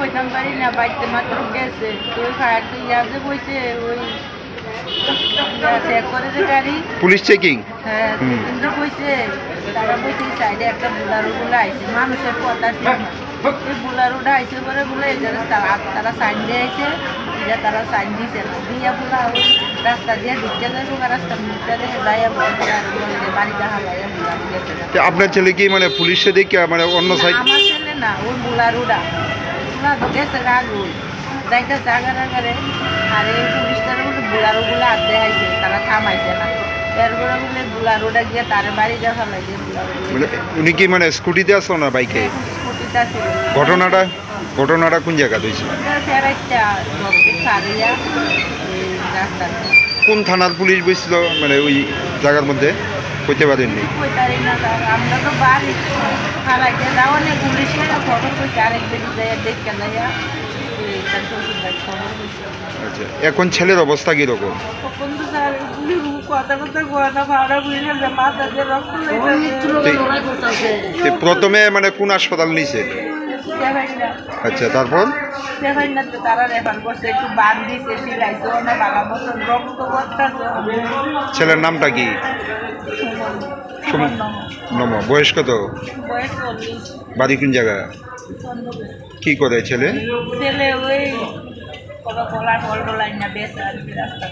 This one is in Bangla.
কইতাম পারি না, বাড়িতে মাত্র গেছে তো ফায়ার ইয়াজে বইছে ওই চেক করে যে গাড়ি পুলিশ চেকিং। হ্যাঁ কিন্তু কইছে তারা বইছে সাইডে একটা বুলারো গুলো আইছে মানুষের কথা এই বুলারোটা আইছে পরে বলে তারা সাইন দিয়ে আইছে এটা তারা সাইন দিয়েছে না দিয়া বলা ওই রাস্তা দিয়ে ঢুকে যাবো রাস্তার মুখটা দিয়ে যাইয়া বাড়িটা হালাইয়া বুলারো গেছে। আপনার ছেলে কি মানে পুলিশে দেখে মানে অন্য সাইড? আমার ছেলে না ওই বুলারোটা গেছে আগুন যাইতেছে আগারে আর এই পুলিশটারে বলে বুলারোগুলো আনতে আইছে তারা থামাইছে না এরপরে বলে বুলারোটা গিয়ে তার বাড়ি দেখা লাগে। উনি কি মানে স্কুটিতে আসলো না বাইকে? স্কুটিতে ছিল। ঘটনাটা কোন জায়গা হয়েছে? কোন থানার পুলিশ বসছিল মানে ওই জায়গার মধ্যে কইতে পারেননি? আমরা তো বাড়ি খালাইতে যাওয়া নেই পুলিশে খবর করছে আরেকদিন দেখতে যাইয়া খবর করছে। আচ্ছা এখন ছেলের অবস্থা কিরকম? প্রথমে মানে কোন হাসপাতাল নিছে? আচ্ছা তারপর ছেলের নামটা কি? নম। বয়স কত? বাড়ি কোন জায়গা? কি করে ছেলে? ছেলে ওই কলা কলা না বেশ আর কি রাস্তা